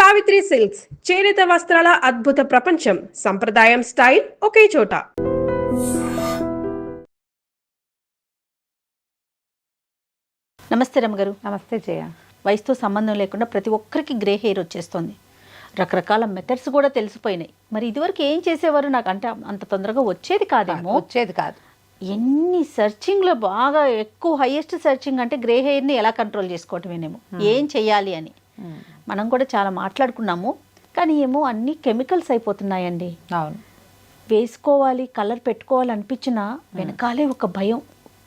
Savitri silks చేనేత వస్త్రాల అద్భుత ప్రపంచం. సంప్రదాయం స్టైల్ ఒకే చోట. నమస్తే రమగారు. నమస్తే జయ. వయసుతో సంబంధం లేకుండా ప్రతి ఒక్కరికి గ్రే హెయిర్ వచ్చేస్తుంది. రకరకాల మెథడ్స్ కూడా తెలిసిపోయినాయి. మరి ఇదివరకు ఏం చేసేవారు? నాకు అంటే అంత తొందరగా వచ్చేది కాదేమో. వచ్చేది కాదు. ఎన్ని సర్చింగ్లో బాగా ఎక్కువ హైయెస్ట్ సర్చింగ్ అంటే గ్రే హెయిర్ని ఎలా కంట్రోల్ చేసుకోవటమేనేమో, ఏం చెయ్యాలి అని మనం కూడా చాలా మాట్లాడుకున్నాము. కానీ ఏమో అన్ని కెమికల్స్ అయిపోతున్నాయండి. అవును, వేసుకోవాలి కలర్ పెట్టుకోవాలి అనిపించినా వెనకాలే ఒక భయం.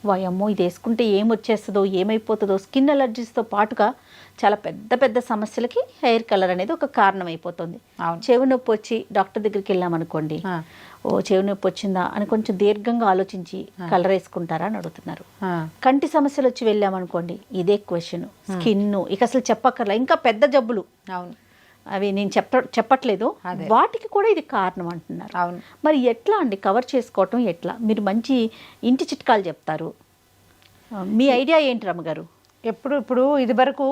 వాయమ్మో ఇది వేసుకుంటే ఏమొచ్చేస్తుందో ఏమైపోతుందో. స్కిన్ అలర్జీస్తో పాటుగా చాలా పెద్ద పెద్ద సమస్యలకి హెయిర్ కలర్ అనేది ఒక కారణం అయిపోతుంది. చెవి నొప్పి వచ్చి డాక్టర్ దగ్గరికి వెళ్ళామనుకోండి, ఓ చెవి నొప్పి వచ్చిందా అని కొంచెం దీర్ఘంగా ఆలోచించి కలర్ వేసుకుంటారా అని అడుగుతున్నారు. కంటి సమస్యలు వచ్చి వెళ్ళామనుకోండి, ఇదే క్వశ్చన్. స్కిన్ ఇక అసలు చెప్పక్కర్లా, ఇంకా పెద్ద జబ్బులు. అవును, అవి నేను చెప్పట్లేదు, వాటికి కూడా ఇది కారణం అంటున్నారు. అవును. మరి ఎట్లా అండి కవర్ చేసుకోవటం ఎట్లా? మీరు మంచి ఇంటి చిట్కాలు చెప్తారు, మీ ఐడియా ఏంటి రమ్మగారు? ఇప్పుడు ఇది వరకు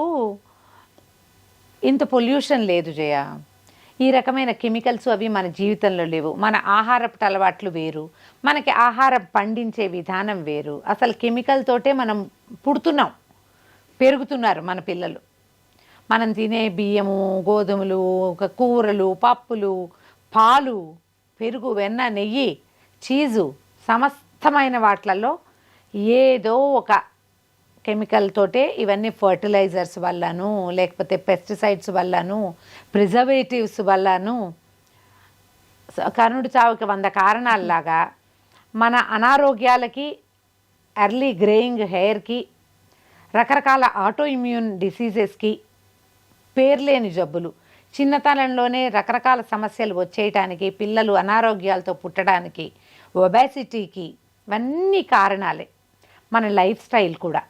ఇంత పొల్యూషన్ లేదు జయ. ఈ రకమైన కెమికల్స్ అవి మన జీవితంలో లేవు. మన ఆహారపు అలవాట్లు వేరు, మనకి ఆహారం పండించే విధానం వేరు. అసలు కెమికల్ తోటే మనం పుడుతున్నాం, పెరుగుతున్నారు మన పిల్లలు. మనం తినే బియ్యము, గోధుమలు, కూరలు, పప్పులు, పాలు, పెరుగు, వెన్న, నెయ్యి, చీజు, సమస్తమైన వాటిలలో ఏదో ఒక కెమికల్ తోటే ఇవన్నీ ఫర్టిలైజర్స్ వల్లను, లేకపోతే పెస్టిసైడ్స్ వల్లను, ప్రిజర్వేటివ్స్ వల్లను, కరుణుడి చావుకి 100 కారణాలలాగా మన అనారోగ్యాలకి, ఎర్లీ గ్రేయింగ్ హెయిర్కి, రకరకాల ఆటో ఇమ్యూన్ డిసీజెస్కి, పేర్లేని జబ్బులు, చిన్నతనంలోనే రకరకాల సమస్యలు వచ్చేయటానికి, పిల్లలు అనారోగ్యాలతో పుట్టడానికి, ఒబేసిటీకి, ఇవన్నీ కారణాలే. మన లైఫ్ స్టైల్ కూడా.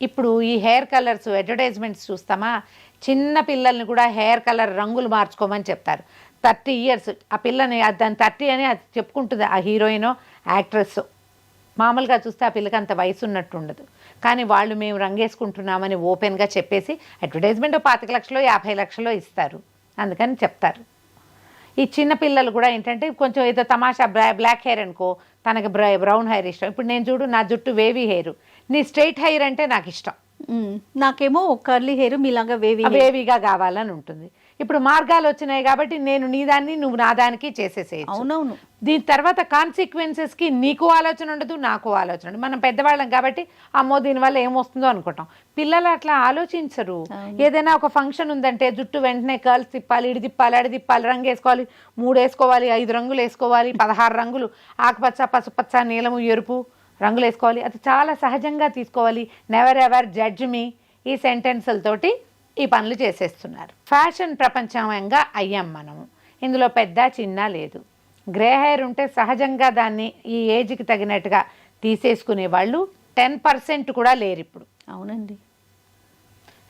ఇప్పుడు ఈ హెయిర్ కలర్స్ అడ్వర్టైజ్మెంట్స్ చూస్తామా, చిన్న పిల్లల్ని కూడా హెయిర్ కలర్ రంగులు మార్చుకోమని చెప్తారు. 30 years ఆ పిల్లని, దాని 30 అని అది చెప్పుకుంటుంది ఆ హీరోయినో యాక్ట్రెస్. మామూలుగా చూస్తే ఆ పిల్లకి అంత వయసు ఉన్నట్టు ఉండదు, కానీ వాళ్ళు మేము రంగేసుకుంటున్నామని ఓపెన్గా చెప్పేసి అడ్వర్టైజ్మెంట్ 25 లక్షలు 50 లక్షలు ఇస్తారు, అందుకని చెప్తారు. ఈ చిన్న పిల్లలు కూడా ఏంటంటే కొంచెం ఏదో తమాషా బ్లాక్ హెయిర్ అనుకో, తనకి బ్రౌన్ హెయిర్ ఇష్టం. ఇప్పుడు నేను చూడు, నా జుట్టు వేవీ హెయిర్, నీ స్ట్రైట్ హెయిర్ అంటే నాకు ఇష్టం. నాకేమో కర్లీ హెయిర్ మీలాగా వేవీగా కావాలని ఉంటుంది. ఇప్పుడు మార్గాలు వచ్చినాయి కాబట్టి నేను నీ దాన్ని నువ్వు నా దానికి చేసేసేయచ్చు. అవునవును. దీని తర్వాత కాన్సిక్వెన్సెస్కి నీకు ఆలోచన ఉండదు, నాకు ఆలోచన ఉండదు. మనం పెద్దవాళ్ళం కాబట్టి అమ్మో దీనివల్ల ఏమొస్తుందో అనుకుంటాం. పిల్లలు అట్లా ఆలోచించరు. ఏదైనా ఒక ఫంక్షన్ ఉందంటే జుట్టు వెంటనే కర్ల్స్ తిప్పాలి, ఇడి తిప్పాలి, అడి తిప్పాలి, రంగు వేసుకోవాలి, 3 వేసుకోవాలి, 5 రంగులు వేసుకోవాలి, 16 రంగులు, ఆకుపచ్చ, పసుపచ్చ, నీలము, ఎరుపు రంగులు వేసుకోవాలి. అది చాలా సహజంగా తీసుకోవాలి. నెవర్ ఎవర్ జడ్జ్ మీ, ఈ సెంటెన్సులతోటి ఈ పనులు చేసేస్తున్నారు. ఫ్యాషన్ ప్రపంచంగా అయ్యాం మనము. ఇందులో పెద్ద చిన్న లేదు. గ్రే హెయిర్ ఉంటే సహజంగా దాన్ని ఈ ఏజ్కి తగినట్టుగా తీసేసుకునే వాళ్ళు 10% కూడా లేరు ఇప్పుడు. అవునండి,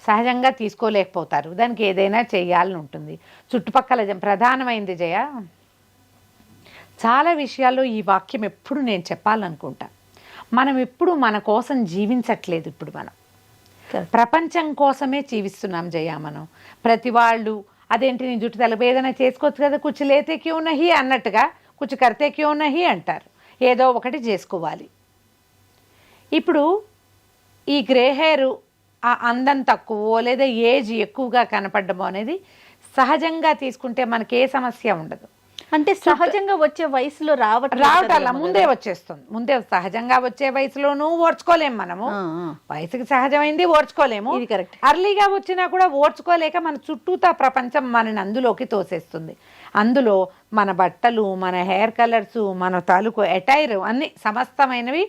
సహజంగా తీసుకోలేకపోతారు. దానికి ఏదైనా చేయాలని ఉంటుంది. చుట్టుపక్కల ప్రధానమైంది జయ, చాలా విషయాల్లో ఈ వాక్యం ఎప్పుడు నేను చెప్పాలనుకుంటా. మనం ఎప్పుడు మన కోసం జీవించట్లేదు. ఇప్పుడు మనం ప్రపంచం కోసమే జీవిస్తున్నాం జయ. మనం ప్రతి వాళ్ళు అదేంటి నీ జుట్టు తలపై ఏదైనా చేసుకోవచ్చు కదా, కుచ్చు లేతే క్యూ నహి అన్నట్టుగా కుచ్చు కడితే క్యూ నహి అంటారు. ఏదో ఒకటి చేసుకోవాలి. ఇప్పుడు ఈ గ్రే హెయిర్ ఆ అందం తక్కువ లేదా ఏజ్ ఎక్కువగా కనపడము అనేది సహజంగా తీసుకుంటే మనకి ఏ సమస్య ఉండదు. అంటే సహజంగా వచ్చే వయసులో రావటాల ముందే వచ్చేస్తుంది. ముందే సహజంగా వచ్చే వయసులోనూ ఓర్చుకోలేము మనము. వయసుకి సహజమైంది ఓర్చుకోలేము. ఇది కరెక్ట్. అర్లీగా వచ్చినా కూడా ఓర్చుకోలేక మన చుట్టూతా ప్రపంచం మనని అందులోకి తోసేస్తుంది. అందులో మన బట్టలు, మన హెయిర్ కలర్స్, మన తాలూకు ఎటైర్ అన్ని సమస్తమైనవి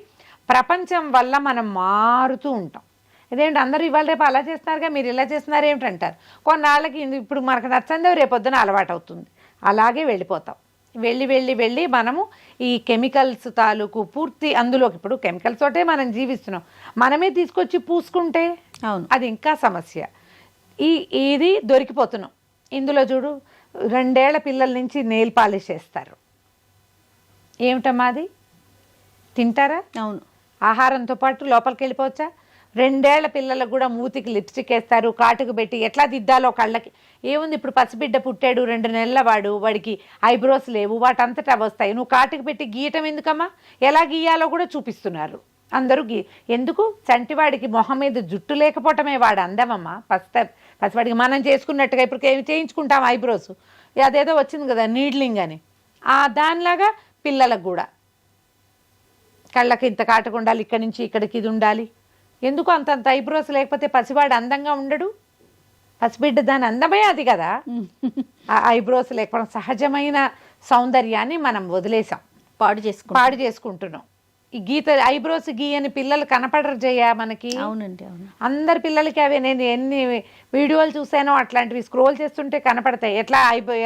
ప్రపంచం వల్ల మనం మారుతూ ఉంటాం. ఇదేంటి అందరూ ఇవాళ రేపు అలా చేస్తున్నారుగా, మీరు ఇలా చేస్తున్నారు ఏమిటంటారు. కొన్నాళ్ళకి ఇప్పుడు మనకు నచ్చందే రేపొద్దున అలవాటు అవుతుంది. అలాగే వెళ్ళిపోతాం. వెళ్ళి మనము ఈ కెమికల్స్ తాలూకు పూర్తి అందులోకి, ఇప్పుడు కెమికల్స్ తోటే మనం జీవిస్తున్నాం, మనమే తీసుకొచ్చి పూసుకుంటే అది ఇంకా సమస్య. ఇది దొరికిపోతున్నాం. ఇందులో చూడు, 2 ఏళ్ల పిల్లల నుంచి నెయిల్ పాలిష్ చేస్తారు. ఏమిటమ్మా అది? తింటారా? అవును. ఆహారంతో పాటు లోపలికి వెళ్ళిపోవచ్చా? 2 ఏళ్ల పిల్లలకు కూడా మూతికి లిప్స్టిక్ వేస్తారు, కాటుకు పెట్టి ఎట్లా దిద్దాలో కళ్ళకి. ఏముంది, ఇప్పుడు పసిబిడ్డ పుట్టాడు 2 నెలల వాడికి ఐబ్రోస్ లేవు, వాటంతటా వస్తాయి. నువ్వు కాటుకు పెట్టి గీయటం ఎందుకమ్మా? ఎలా గీయాలో కూడా చూపిస్తున్నారు అందరూ. ఎందుకు? చంటివాడికి మొహం మీద జుట్టు లేకపోవటమే వాడు అందమమ్మా. పసివాడికి మనం చేసుకున్నట్టుగా ఇప్పుడు ఏమి చేయించుకుంటాం ఐబ్రోస్, అదేదో వచ్చింది కదా నీడ్లింగ్ అని, దానిలాగా పిల్లలకు కూడా కళ్ళకి ఇంత కాటుకు ఉండాలి, ఇక్కడి నుంచి ఇక్కడికి ఇది ఉండాలి. ఎందుకు అంతంత ఐబ్రోస్ లేకపోతే పసివాడు అందంగా ఉండడు? పసిబిడ్డ దాని అందమే అది కదా. ఆ ఐబ్రోస్ లేకపోవడం సహజమైన సౌందర్యాన్ని మనం వదిలేసాం, పాడు చేసుకుంటున్నాం. ఈ ఐబ్రోస్ గీయని పిల్లలు కనపడరు జయ మనకి. అవునండి, అవును. అందరి పిల్లలకి అవే. నేను ఎన్ని వీడియోలు చూసానో అట్లాంటివి స్క్రోల్ చేస్తుంటే కనపడతాయి.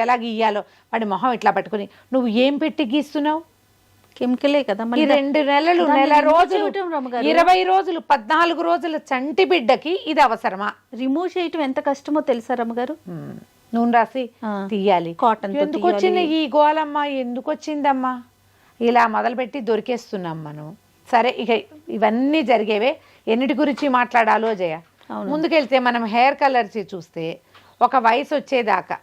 ఎలా గీయాలో వాడి మొహం ఇట్లా పట్టుకుని. నువ్వు ఏం పెట్టి గీస్తున్నావు? కెమికలే కదా. ఈ 2 నెలలు, నెల రోజులు, 20 రోజులు, 14 రోజుల చంటి బిడ్డకి ఇది అవసరమా? రిమూవ్ చేయటం ఎంత కష్టమో తెలుసా రమ్మగారు? నూనె రాసి తీయాలి. కాటన్ ఎందుకు వచ్చింది ఈ గోలమ్మా? ఎందుకు వచ్చిందమ్మా? ఇలా మొదలుపెట్టి దొరికేస్తున్నాం మనం. సరే, ఇక ఇవన్నీ జరిగేవే. ఎన్నిటి గురించి మాట్లాడాలో జయ. ముందుకెళ్తే మనం హెయిర్ కలర్స్ చూస్తే ఒక వయసు వచ్చేదాకా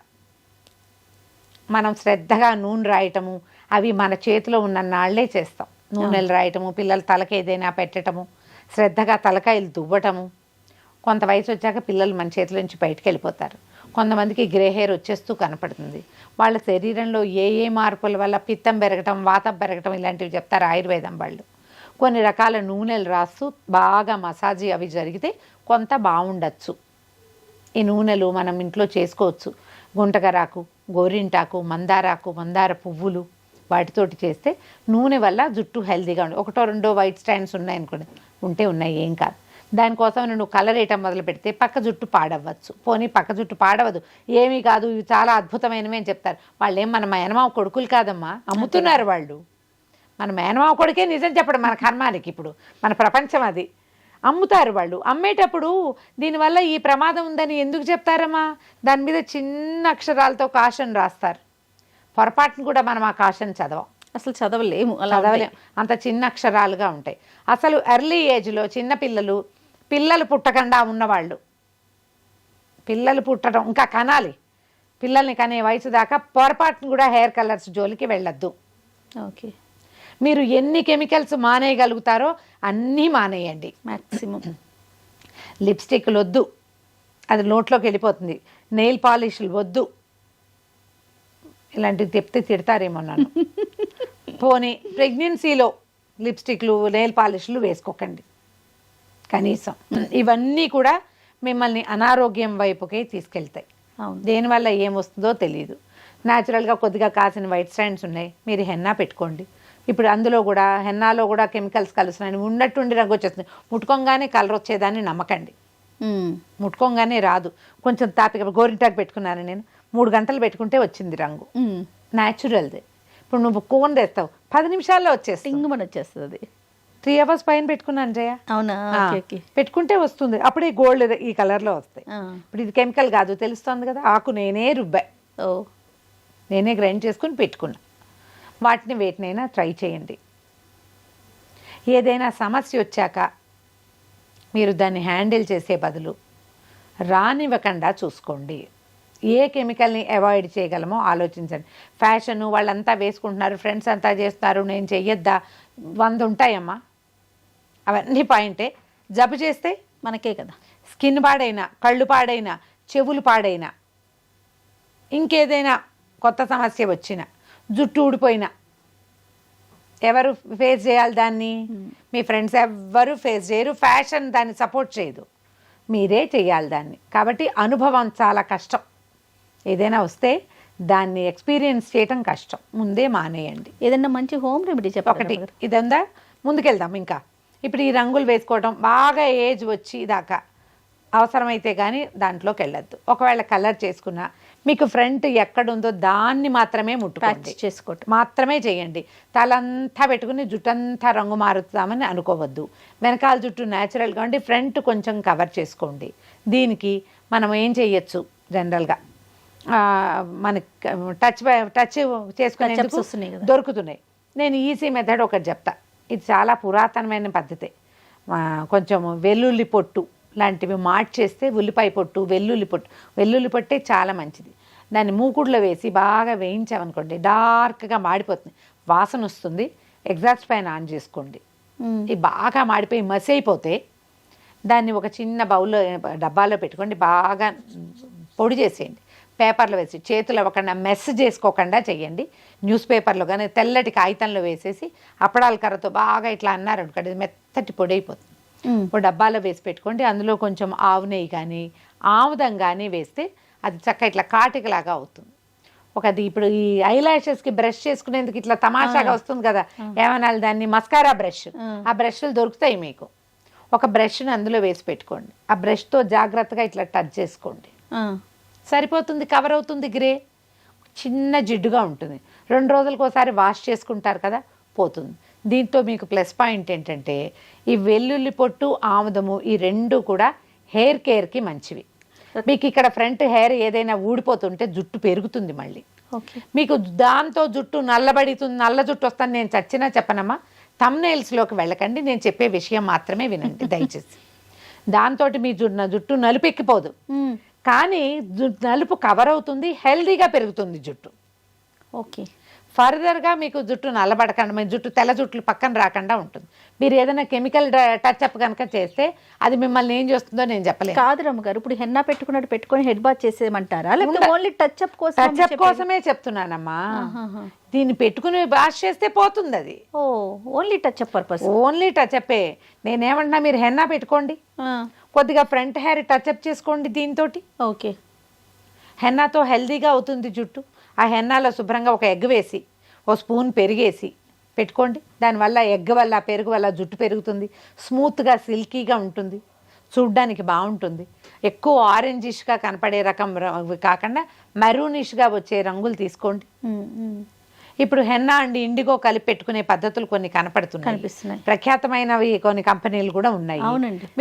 మనం శ్రద్ధగా నూనె రాయటము, అవి మన చేతిలో ఉన్న నాళ్లే చేస్తాం. నూనెలు రాయటము, పిల్లల తలకి ఏదైనా పెట్టడము, శ్రద్ధగా తలకాయలు దువ్వటము. కొంత వయసు వచ్చాక పిల్లలు మన చేతిలో నుంచి బయటకు వెళ్ళిపోతారు. కొంతమందికి గ్రే హెయిర్ వచ్చేస్తూ కనపడుతుంది. వాళ్ళ శరీరంలో ఏ మార్పుల వల్ల పిత్తం పెరగటం, వాతం పెరగటం ఇలాంటివి చెప్తారు ఆయుర్వేదం వాళ్ళు. కొన్ని రకాల నూనెలు రాస్తూ బాగా మసాజీ అవి జరిగితే కొంత బాగుండొచ్చు. ఈ నూనెలు మనం ఇంట్లో చేసుకోవచ్చు. గుంటకరాకు, గోరింటాకు, మందారాకు, మందార పువ్వులు, వాటితోటి చేస్తే నూనె వల్ల జుట్టు హెల్తీగా ఉంటుంది. 1-2 వైట్ స్టాండ్స్ ఉన్నాయనుకోండి, ఉన్నాయి, ఏం కాదు. దానికోసం నువ్వు కలర్ వేయటం మొదలు పెడితే పక్క జుట్టు పాడవచ్చు. పోనీ పక్క జుట్టు పాడవదు, ఏమీ కాదు, ఇవి చాలా అద్భుతమైనవి అని చెప్తారు. వాళ్ళు ఏం మన మేనమావ కొడుకులు కాదమ్మా, అమ్ముతున్నారు వాళ్ళు. మన మేనమావ కొడుకే నిజం చెప్పడం మన కర్మానికి. ఇప్పుడు మన ప్రపంచం అది. అమ్ముతారు వాళ్ళు. అమ్మేటప్పుడు దీనివల్ల ఈ ప్రమాదం ఉందని ఎందుకు చెప్తారమ్మా? దాని మీద చిన్న అక్షరాలతో కాషన్ రాస్తారు. పొరపాటును కూడా మనం ఆ కాషన్ అసలు చదవలేము. అంత చిన్న అక్షరాలుగా ఉంటాయి. అసలు ఎర్లీ ఏజ్లో చిన్న పిల్లలు పుట్టకుండా ఉన్నవాళ్ళు, పిల్లలు పుట్టడం ఇంకా కనాలి, పిల్లల్ని కనే వయసు దాకా పొరపాటును కూడా హెయిర్ కలర్స్ జోలికి వెళ్ళొద్దు. ఓకే, మీరు ఎన్ని కెమికల్స్ మానేయగలుగుతారో అన్నీ మానేయండి. మ్యాక్సిమం లిప్స్టిక్లు వద్దు, అది నోట్లోకి వెళ్ళిపోతుంది. నెయిల్ పాలిష్లు వద్దు. ఇలాంటివి చెప్తే తిడతారేమో నన్ను. పోనీ ప్రెగ్నెన్సీలో లిప్స్టిక్లు, నెయిల్ పాలిష్లు వేసుకోకండి కనీసం. ఇవన్నీ కూడా మిమ్మల్ని అనారోగ్యం వైపుకే తీసుకెళ్తాయి. దేనివల్ల ఏమొస్తుందో తెలియదు. న్యాచురల్గా కొద్దిగా కాసిన వైట్ స్టాండ్స్ ఉన్నాయి, మీరు హెన్నా పెట్టుకోండి. ఇప్పుడు అందులో కూడా హెన్నాలో కూడా కెమికల్స్ కలుస్తున్నాయి. ఉన్నట్టుండి రంగు వచ్చేస్తుంది. ముట్టుకోగానే కలర్ వచ్చేదాన్ని నమ్మకండి. ముట్టుకోగానే రాదు. కొంచెం తాపిక గోరింటాకు పెట్టుకున్నాను నేను, 3 గంటలు పెట్టుకుంటే వచ్చింది రంగు, న్యాచురల్ది. ఇప్పుడు నువ్వు కోన్ తెస్తావు, 10 నిమిషాల్లో వచ్చేస్తుంది. 3 hours పైన పెట్టుకున్నాను జయ. అవునా? పెట్టుకుంటే వస్తుంది. అప్పుడే గోల్డ్ ఈ కలర్లో వస్తాయి. ఇప్పుడు ఇది కెమికల్ కాదు, తెలుస్తుంది కదా. ఆకు నేనే రుబ్బా, నేనే గ్రైండ్ చేసుకుని పెట్టుకున్నా. వాటిని వేటినైనా ట్రై చేయండి. ఏదైనా సమస్య వచ్చాక మీరు దాన్ని హ్యాండిల్ చేసే బదులు రానివ్వకుండా చూసుకోండి. ఏ కెమికల్ని అవాయిడ్ చేయగలమో ఆలోచించండి. ఫ్యాషన్ వాళ్ళంతా వేసుకుంటున్నారు, ఫ్రెండ్స్ అంతా చేస్తున్నారు, నేను చెయ్యొద్దా? 100 ఉంటాయమ్మా. అవన్నీ పాయింటే. జబ్బు చేస్తే మనకే కదా. స్కిన్ పాడైనా, కళ్ళు పాడైనా, చెవులు పాడైనా, ఇంకేదైనా కొత్త సమస్య వచ్చినా, జుట్టు ఊడిపోయినా ఎవరు ఫేస్ చేయాలి దాన్ని? మీ ఫ్రెండ్స్ ఎవ్వరు ఫేస్ చేయరు. ఫ్యాషన్ దాన్ని సపోర్ట్ చేయదు, మీరే చేయాలి దాన్ని. కాబట్టి అనుభవం చాలా కష్టం. ఏదైనా వస్తే దాన్ని ఎక్స్పీరియన్స్ చేయటం కష్టం. ముందే మానేయండి. ఏదైనా మంచి హోమ్ రెమెడీ చెప్పండి. ఒకటి ఇది ఉందా? ముందుకెళ్దాం. ఇంకా ఇప్పుడు ఈ రంగులు వేసుకోవడం బాగా ఏజ్ వచ్చి దాకా అవసరమైతే కానీ దాంట్లోకి వెళ్ళొద్దు. ఒకవేళ కలర్ చేసుకున్నా మీకు ఫ్రంట్ ఎక్కడుందో దాన్ని మాత్రమే ముట్టుకోండి, చేసుకోవటం మాత్రమే చేయండి. తలంతా పెట్టుకుని జుట్టంతా రంగు మారుతామని అనుకోవద్దు. వెనకాల జుట్టు న్యాచురల్గా ఉండి ఫ్రంట్ కొంచెం కవర్ చేసుకోండి. దీనికి మనం ఏం చేయొచ్చు? జనరల్గా మనకి టచ్ చేసుకునేందుకు దొరుకుతున్నాయి. నేను ఈజీ మెథడ్ ఒకటి చెప్తా. ఇది చాలా పురాతనమైన పద్ధతి. కొంచెం వెల్లుల్లి పొట్టు లాంటివి మార్చేస్తే ఉల్లిపాయ పొట్టు వెల్లుల్లి పొట్టే చాలా మంచిది. దాన్ని మూకుడులో వేసి బాగా వేయించామనుకోండి, డార్క్గా మాడిపోతుంది, వాసన వస్తుంది. ఎగ్జాస్ట్ ఫ్యాన్ ఆన్ చేసుకోండి. ఇది బాగా మాడిపోయి మసి అయిపోతే దాన్ని ఒక చిన్న బౌల్లో డబ్బాలో పెట్టుకోండి, బాగా పొడి చేసేయండి. పేపర్లో వేసి చేతులు అవ్వకుండా మెస్ చేసుకోకుండా చేయండి. న్యూస్ పేపర్లో కానీ తెల్లటి కాగితంలో వేసేసి అప్పడాల కర్రతో బాగా ఇట్లా అన్నారనుకోండి, ఇది మెత్తటి పొడి అయిపోతుంది. ఒక డబ్బాలో వేసి పెట్టుకోండి. అందులో కొంచెం ఆవు నెయ్యి కానీ ఆముదం కానీ వేస్తే అది చక్కగా ఇట్లా కాటికలాగా అవుతుంది. ఒకది ఇప్పుడు ఈ ఐలాషెస్కి బ్రష్ చేసుకునేందుకు ఇట్లా తమాషాగా వస్తుంది కదా, ఏమనాలి దాన్ని, మస్కారా బ్రష్. ఆ బ్రష్లు దొరుకుతాయి మీకు. ఒక బ్రష్ని అందులో వేసి పెట్టుకోండి. ఆ బ్రష్తో జాగ్రత్తగా ఇట్లా టచ్ చేసుకోండి, సరిపోతుంది. కవర్ అవుతుంది. గ్రే చిన్న జిడ్డుగా ఉంటుంది. 2 రోజులకు ఒకసారి వాష్ చేసుకుంటారు కదా, పోతుంది. దీంతో మీకు ప్లస్ పాయింట్ ఏంటంటే ఈ వెల్లుల్లి పొట్టు ఆముదము ఈ 2 కూడా హెయిర్ కేర్కి మంచివి. మీకు ఇక్కడ ఫ్రంట్ హెయిర్ ఏదైనా ఊడిపోతుంటే జుట్టు పెరుగుతుంది మళ్ళీ. మీకు దాంతో జుట్టు నల్లబడుతుంది, నల్ల జుట్టు వస్తాను నేను చచ్చినా చెప్పనమ్మా. థంబ్నెయిల్స్లోకి వెళ్ళకండి, నేను చెప్పే విషయం మాత్రమే వినండి దయచేసి. దాంతో మీ జుట్టు నలుపెక్కిపోదు, కానీ నలుపు కవర్ అవుతుంది, హెల్దీగా పెరుగుతుంది జుట్టు. ఓకే. ఫర్దర్గా మీకు జుట్టు నల్లబడకుండా, మీ జుట్టు తెల్ల జుట్లు పక్కన రాకుండా ఉంటుంది. మీరు ఏదైనా కెమికల్ టచ్అప్ కనుక చేస్తే అది మిమ్మల్ని ఏం చేస్తుందో నేను చెప్పలేను. కాదు రమ్మగారు, ఇప్పుడు హెన్నా పెట్టుకున్నట్టు పెట్టుకొని హెడ్ బాత్ చేసేయమంటారా, లేకపోతే ఓన్లీ టచ్అప్ కోసం? టచ్అప్ కోసమే చెప్తున్నానమ్మా. దీన్ని పెట్టుకుని వాష్ చేస్తే పోతుంది అది. ఓ, ఓన్లీ టచ్అప్ పర్పస్. ఓన్లీ టచ్అప్పే. నేనేమంటున్నా, మీరు హెన్నా పెట్టుకోండి, కొద్దిగా ఫ్రంట్ హెయిర్ టచ్అప్ చేసుకోండి దీంతో. ఓకే. హెన్నాతో హెల్దీగా అవుతుంది జుట్టు. ఆ హెన్నాలో శుభ్రంగా ఒక ఎగ్ వేసి, ఓ స్పూన్ పెరిగేసి పెట్టుకోండి. దానివల్ల ఎగ్ వల్ల, పెరుగు వల్ల జుట్టు పెరుగుతుంది, స్మూత్గా సిల్కీగా ఉంటుంది, చూడ్డానికి బాగుంటుంది. ఎక్కువ ఆరెంజిష్గా కనపడే రకం కాకుండా మెరూనిష్గా వచ్చే రంగులు తీసుకోండి. ఇప్పుడు హెన్నా అండ్ ఇండిగో కలిపి పెట్టుకునే పద్ధతులు కొన్ని కనిపిస్తున్నాయి. ప్రఖ్యాతమైనవి కొన్ని కంపెనీలు కూడా ఉన్నాయి.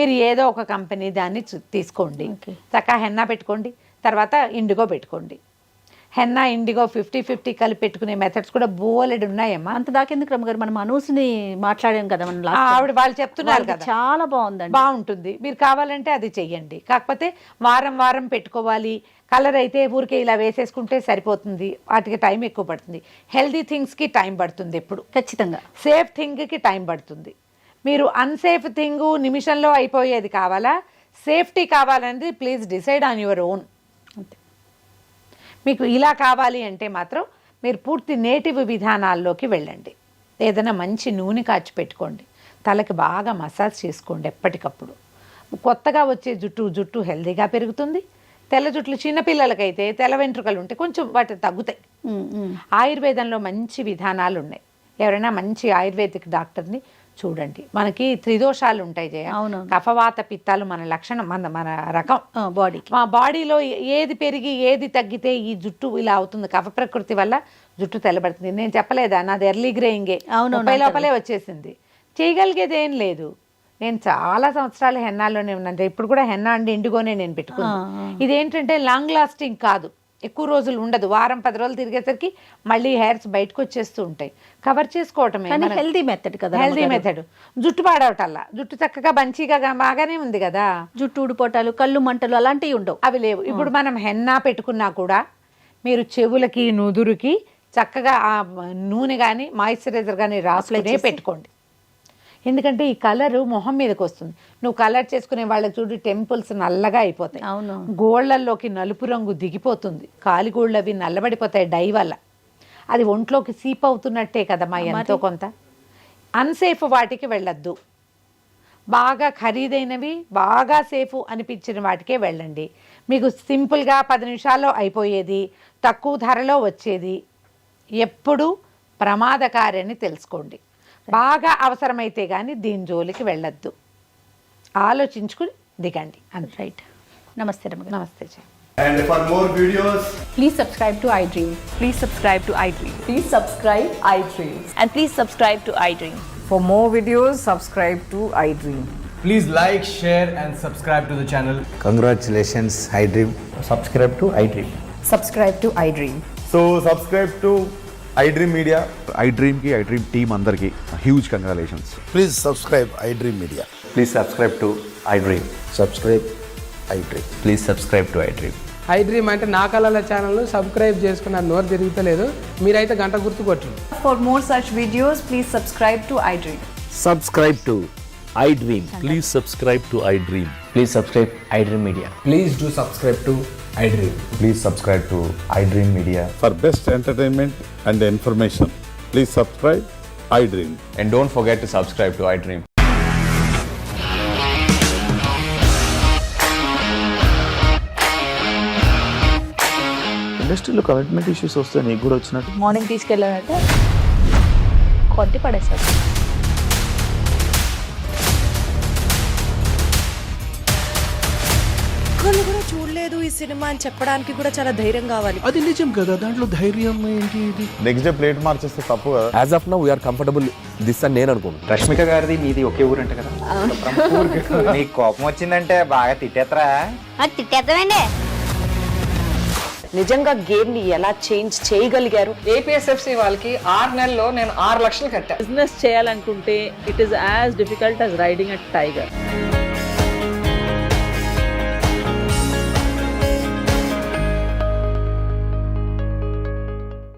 మీరు ఏదో ఒక కంపెనీ దాన్ని తీసుకోండి, చక్కగా హెన్నా పెట్టుకోండి, తర్వాత ఇండిగో పెట్టుకోండి. హెన్నా ఇండిగో 50-50 కలిపి పెట్టుకునే మెథడ్స్ కూడా బోలెడు ఉన్నాయమ్మా. అంత దాకెందుకు రమ్మగారు, మనం అనూస్ని మాట్లాడాం కదా మనం, ఆవిడ వాళ్ళు చెప్తున్నారు కదా, చాలా బాగుందండి, బాగుంటుంది. మీరు కావాలంటే అది చెయ్యండి. కాకపోతే వారం వారం పెట్టుకోవాలి. కలర్ అయితే ఊరికే ఇలా వేసేసుకుంటే సరిపోతుంది, వాటికి టైం ఎక్కువ పడుతుంది. హెల్దీ థింగ్స్కి టైం పడుతుంది ఎప్పుడు, ఖచ్చితంగా. సేఫ్ థింగ్కి టైం పడుతుంది. మీరు అన్సేఫ్ థింగ్ నిమిషంలో అయిపోయేది కావాలా, సేఫ్టీ కావాలనేది please decide on your own. అంతే. మీకు ఇలా కావాలి అంటే మాత్రం మీరు పూర్తి నేటివ్ విధానాల్లోకి వెళ్ళండి. ఏదైనా మంచి నూనె కాచి పెట్టుకోండి, తలకి బాగా మసాజ్ చేసుకోండి ఎప్పటికప్పుడు. కొత్తగా వచ్చే జుట్టు హెల్దీగా పెరుగుతుంది. తెల్ల జుట్లు చిన్నపిల్లలకైతే తెల్ల వెంట్రుకలు ఉంటే కొంచెం వాటి తగ్గుతాయి. ఆయుర్వేదంలో మంచి విధానాలు ఉన్నాయి. ఎవరైనా మంచి ఆయుర్వేదిక్ డాక్టర్ని చూడండి. మనకి 3 దోషాలు ఉంటాయి జయ, కఫవాత పిత్తాలు మన లక్షణం, మన రకం బాడీకి. మా బాడీలో ఏది పెరిగి ఏది తగ్గితే ఈ జుట్టు ఇలా అవుతుంది. కఫ ప్రకృతి వల్ల జుట్టు తెల్లబడుతుంది. నేను చెప్పలేదా, నాది ఎర్లీ గ్రేయింగే, 30 లోపలే వచ్చేసింది. చేయగలిగేది ఏం లేదు. నేను చాలా సంవత్సరాలు హెన్నాలోనే ఉన్నాను. ఇప్పుడు కూడా హెన్నా అండి ఇండిగోనే నేను పెట్టుకున్నాను. ఇదేంటంటే లాంగ్ లాస్టింగ్ కాదు, ఎక్కువ రోజులు ఉండదు. వారం 10 రోజులు తిరిగేసరికి మళ్ళీ హెయిర్స్ బయటకు వచ్చేస్తూ ఉంటాయి. కవర్ చేసుకోవటమే హెల్దీ మెథడ్ కదా. Healthy method. జుట్టు పాడవటల్లా, జుట్టు చక్కగా బంచీగా బాగానే ఉంది కదా. జుట్టు ఊడిపోటాలు, కళ్ళు మంటలు అలాంటివి ఉండవు, అవి లేవు. ఇప్పుడు మనం హెన్నా పెట్టుకున్నా కూడా మీరు చెవులకి నుదురుకి చక్కగా ఆ నూనె కానీ మాయిశ్చరైజర్ కానీ రాసుకునే పెట్టుకోండి. ఎందుకంటే ఈ కలరు మొహం మీదకి వస్తుంది. నువ్వు కలర్ చేసుకునే వాళ్ళకి చూడు, టెంపుల్స్ నల్లగా అయిపోతాయి, గోళ్లల్లోకి నలుపు రంగు దిగిపోతుంది, కాలిగోళ్ళు అవి నల్లబడిపోతాయి డై వల్ల. అది ఒంట్లోకి సీప్ అవుతున్నట్టే కదమ్మా ఎంతో కొంత. అన్సేఫ్ వాటికి వెళ్ళొద్దు. బాగా ఖరీదైనవి, బాగా సేఫ్ అనిపించిన వాటికే వెళ్ళండి. మీకు సింపుల్గా 10 నిమిషాల్లో అయిపోయేది, తక్కువ ధరలో వచ్చేది ఎప్పుడు ప్రమాదకారని తెలుసుకోండి. బాగా అవసరమైతే కానీ దీని జోలికి వెళ్ళొద్దు. ఆలోచించుకుని దిగండి. రైట్. నమస్తే రమ్య. నమస్తే. And for more videos, please subscribe to iDream. Please subscribe to iDream. Please subscribe iDream. And please subscribe to iDream. For more videos, subscribe to iDream. please like, share and subscribe to the channel. Congratulations, iDream. Subscribe to iDream. Subscribe to iDream. So subscribe to iDream Media. iDream team అందరికి huge congratulations. Please subscribe iDream Media. Please subscribe to iDream. Subscribe iDream. Please subscribe to iDream. I dream అంటే నా కళల channel subscribe చేసుకున్న నోరు తిరుగుతలేదు, మీరైతే గంట గుర్తు కొట్టండి. For more such videos, please subscribe to iDream. Subscribe to iDream. Please subscribe to iDream. Please subscribe iDream Media. Please do subscribe to iDream. Please subscribe to iDream Media. For best entertainment and information, please subscribe iDream. And don't forget to subscribe to iDream. ఇండస్ట్రీలో commitment issues వస్తే నీకు కూడా వచ్చినట్టు morning తీసుకెళ్ళాడంటే కొట్టి పడేస్తాడు. ఒక్కళ్ళు కూడా చూడలేదు ఈ సినిమా అని చెప్పడానికి కూడా చాలా ధైర్యం కావాలి. అది నిజం కదా, దాంట్లో ధైర్యం ఏంటి? ఇది నెక్స్ట్ డే ప్లేట్ మార్చేస్తే తప్పు కదా. As of now we are comfortable this అని నేను అనుకుంటున్నాను. రష్మిక గారిది మీది ఒకే ఊరంట కదా? నీకు కోపం వచ్చిందంటే బాగా తిట్టేత్తరా? తిట్టేద్దామండి. నిజంగా గేమ్ ని ఎలా చేంజ్ చేయగలిగారు? APSFC వాళ్ళకి 6 నెలల్లో నేను 6 లక్షలు కట్టా. బిజినెస్ చేయాలనుకుంటే it is as difficult as riding a tiger.